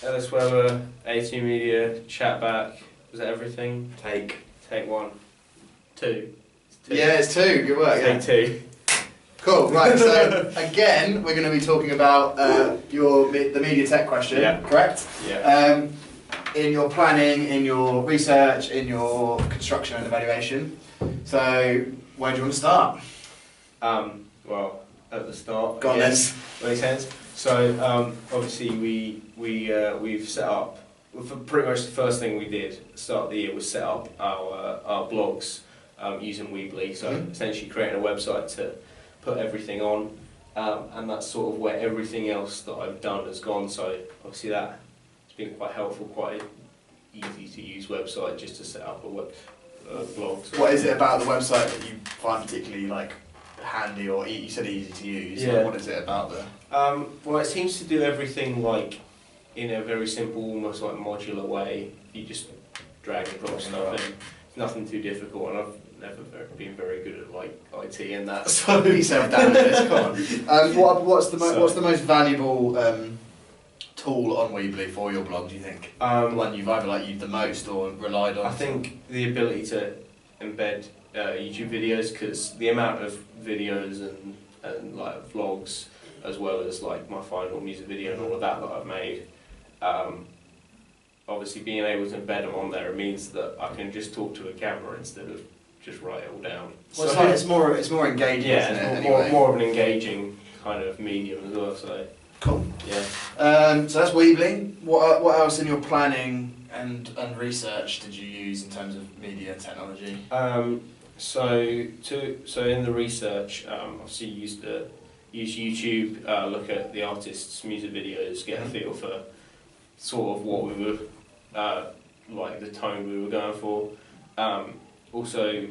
Ellis Weber, A2 Media, Chatback. Was that everything? Take 1. 2. It's 2. Yeah, it's 2. Good work. Take 2. Cool. Right. So again, we're going to be talking about the media tech question. Yeah. Correct. Yeah. In your planning, in your research, in your construction and evaluation. So where do you want to start? Well, at the start. Go on then. Makes sense. So obviously we've set up. Pretty much the first thing we did at the start of the year was set up our blogs using Weebly. So essentially creating a website to put everything on, and that's sort of where everything else that I've done has gone. So obviously that has been quite helpful, quite easy to use website just to set up a blog. What is it about the website that you find particularly handy, or you said easy to use? Yeah. What is it about the? Well, it seems to do everything in a very simple, almost modular way. You just drag and drop stuff in. It's nothing too difficult, and I've never been very good at IT and that. So Put yourself down to this. Come on. What's the most valuable tool on Weebly for your blog? Do you think the one you've either used the most or relied on? I think the ability to embed YouTube videos, because the amount of videos and vlogs, as well as my final music video and all of that I've made, obviously being able to embed them on there, it means that I can just talk to a camera instead of just write it all down. Well, it's more engaging, yeah, isn't it? It's more of an engaging kind of medium as well. So cool. Yeah. So that's Weebly. What else in your planning and research did you use in terms of media and technology? So in the research, obviously use YouTube, look at the artists' music videos, get a feel for sort of what we were the tone we were going for. Also,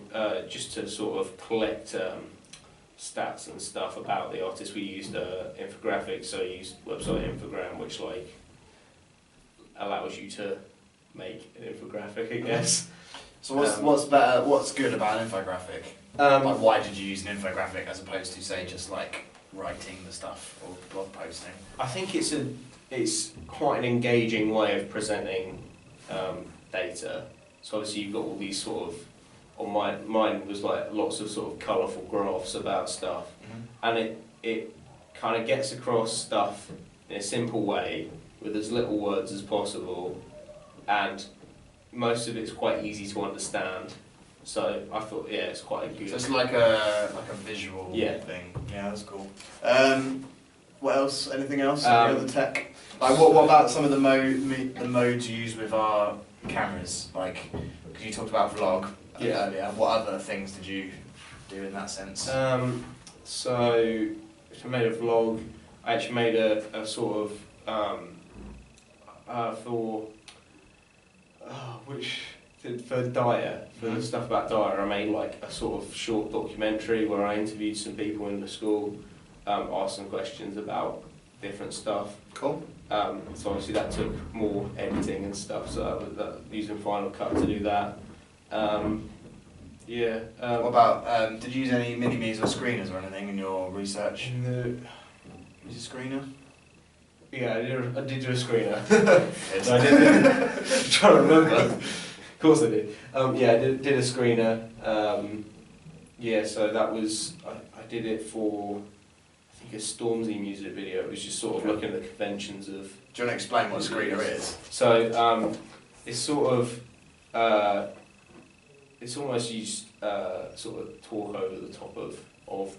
just to sort of collect stats and stuff about the artists, we used infographics. So I used website Infogram, which allows you to make an infographic, I guess. So what's better? What's good about an infographic? Why did you use an infographic as opposed to say just writing the stuff or blog posting? I think it's quite an engaging way of presenting data. So obviously you've got all these sort of, mine was lots of sort of colourful graphs about stuff, and it kind of gets across stuff in a simple way with as little words as possible, and most of it's quite easy to understand. So I thought, yeah, it's quite a good. So it's like a visual thing. Yeah, that's cool. What else? Anything else? Any other tech? What about some of the modes you use with our cameras? Because you talked about vlog earlier. What other things did you do in that sense? So if I made a vlog, I actually made a sort of for Dyer, for stuff about Dyer, I made a sort of short documentary where I interviewed some people in the school, asked some questions about different stuff. Cool. So obviously that took more editing and stuff, so using Final Cut to do that. What about, did you use any mini-me's or screeners or anything in your research? No. Use a screener? Yeah, I did do a screener. No, I did. I'm trying to remember. Of course I did. Yeah, I did a screener. So that was, I did it for, I think, a Stormzy music video. It was just sort of looking at the conventions of... Do you want to explain what a screener is? So it's sort of, it's almost used sort of talk over the top of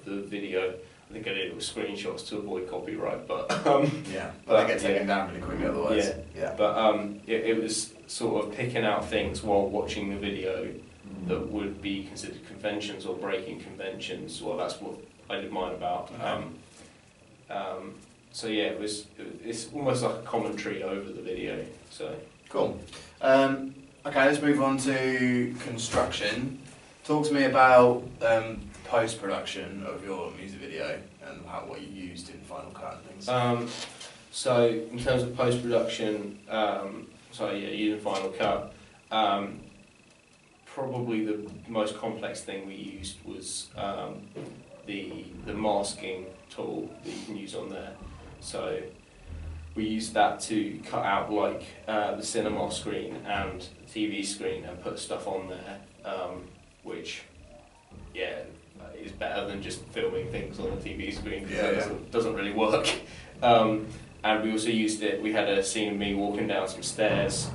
the video. I think I did it with screenshots to avoid copyright, but they get taken down really quickly otherwise. Yeah. But it was sort of picking out things while watching the video that would be considered conventions or breaking conventions. Well, that's what I did mine about. So yeah, it's almost like a commentary over the video. So cool. Okay, let's move on to construction. Talk to me about post-production of your music video and what you used in Final Cut and things. So in terms of post-production, using Final Cut, probably the most complex thing we used was the masking tool that you can use on there. So we used that to cut out like the cinema screen and TV screen and put stuff on there, which, yeah, is better than just filming things on the TV screen because it doesn't really work. And we also used it, we had a scene of me walking down some stairs,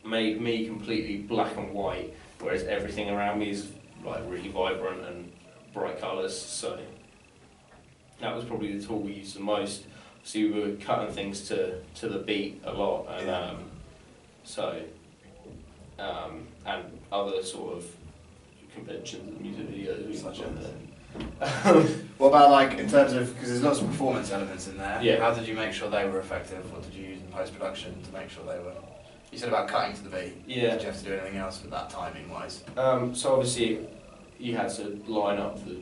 made me completely black and white, whereas everything around me is like really vibrant and bright colours, so that was probably the tool we used the most. So we were cutting things to the beat a lot, and and other sort of conventions and music videos we such on there. What about like in terms of, because there's lots of performance elements in there, yeah. How did you make sure they were effective? What did you use in post-production to make sure they were? You said about cutting to the beat. Yeah. Did you have to do anything else with that timing wise? So obviously you had to line up the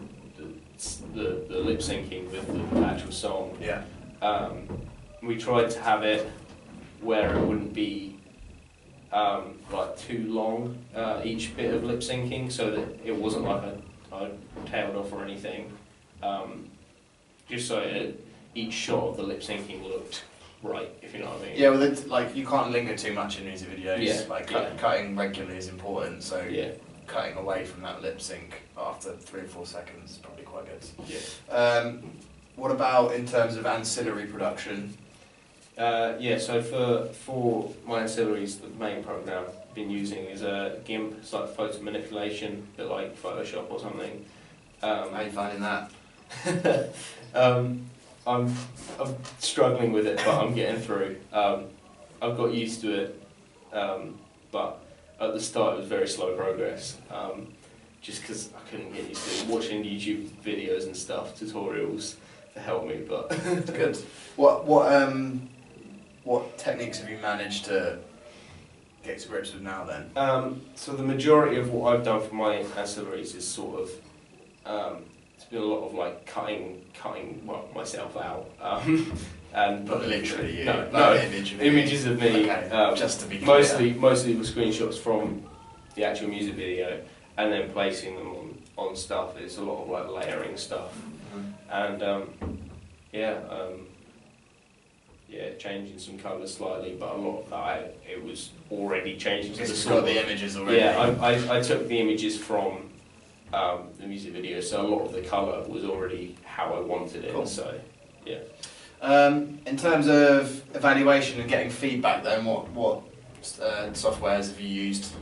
lip syncing with the actual song. Yeah. We tried to have it where it wouldn't be like too long, each bit of lip syncing, so that it wasn't like I tailed off or anything. Just so each shot of the lip syncing looked right, if you know what I mean. Yeah, well, like you can't linger too much in music videos. Yeah. Like cutting regularly is important. So yeah. Cutting away from that lip sync after 3 or 4 seconds is probably quite good. Yeah. What about in terms of ancillary production? Yeah, so for my ancillaries, the main program I've been using is a GIMP. It's like photo manipulation, a bit like Photoshop or something. How are you finding that? I'm struggling with it, but I'm getting through. I've got used to it, but at the start it was very slow progress. Just because I couldn't get used to it. Watching YouTube videos and stuff, tutorials to help me, but good. What techniques have you managed to get to grips with now then? So the majority of what I've done for my ancillaries is sort of it's been a lot of like cutting myself out, and not literally you. No, images of me. Okay, just to be clear. Mostly with screenshots from the actual music video, and then placing them on stuff. It's a lot of like layering stuff, and changing some colours slightly, but a lot of that it was already changed. Because you've got the images already. Yeah, I took the images from the music video, so a lot of the colour was already how I wanted it. Cool. So, yeah. In terms of evaluation and getting feedback, then what softwares have you used?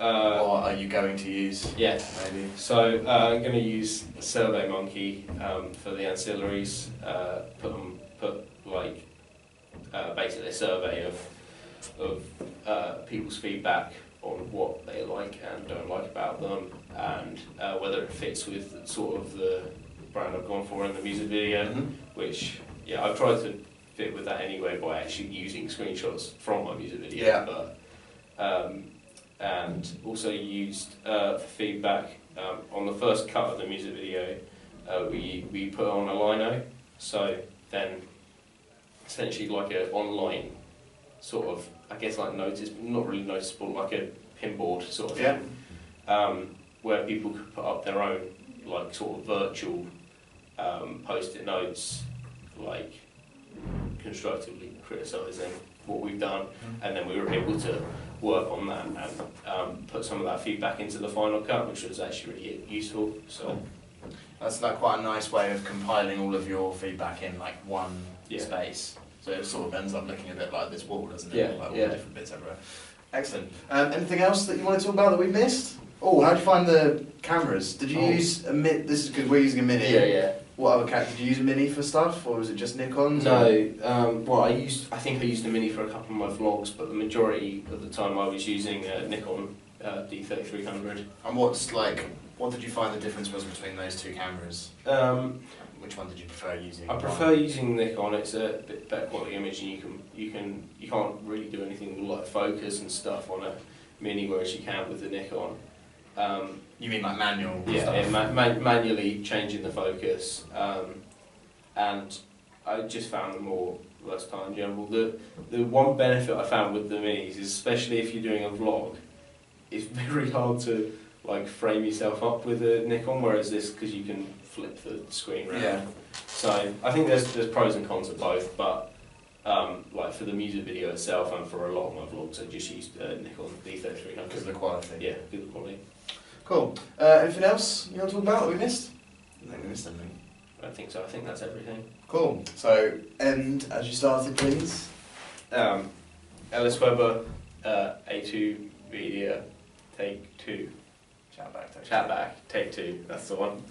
Or are you going to use? Yeah, maybe. So I'm going to use SurveyMonkey for the ancillaries. Put basically a survey of people's feedback on what they like and don't like about them, and whether it fits with sort of the brand I've gone for in the music video. Which I've tried to fit with that anyway by actually using screenshots from my music video. Yeah. But and also used for feedback on the first cut of the music video. We put on a lino, so then essentially like an online sort of, I guess like not really noticeable, like a pinboard sort of thing, where people could put up their own like sort of virtual post-it notes, like constructively criticising what we've done, and then we were able to work on that and put some of that feedback into the final cut, which was actually really useful. So that's like quite a nice way of compiling all of your feedback in like one space. So it sort of ends up looking a bit like this wall, doesn't it? Yeah, like all the different bits everywhere. Excellent. Anything else that you want to talk about that we missed? Oh, how did you find the cameras? Did you use a Mini? This is because we're using a Mini. Yeah. What other did you use a Mini for stuff, or was it just Nikons? No. Well, I think I used a Mini for a couple of my vlogs, but the majority of the time I was using Nikon D3300. And what did you find the difference was between those two cameras? Which one did you prefer using? I prefer using Nikon. It's a bit better quality image, and you can't really do anything like focus and stuff on a Mini, whereas you can with the Nikon. You mean like manual stuff? Yeah, manually changing the focus, and I just found them more versatile in general. The one benefit I found with the Minis is, especially if you're doing a vlog, it's very hard to like frame yourself up with a Nikon, whereas this, because you can flip the screen around. Yeah. So I think there's pros and cons of both, but like for the music video itself and for a lot of my vlogs, I just used Nikon D3300. Because of the quality. Yeah, good quality. Cool. Anything else you want to talk about that we missed? I think we missed anything. I don't think so. I think that's everything. Cool. So, end as you started, please. Ellis Weber, A2 Media, take 2. Chatback. Chatback, take 2. That's the one.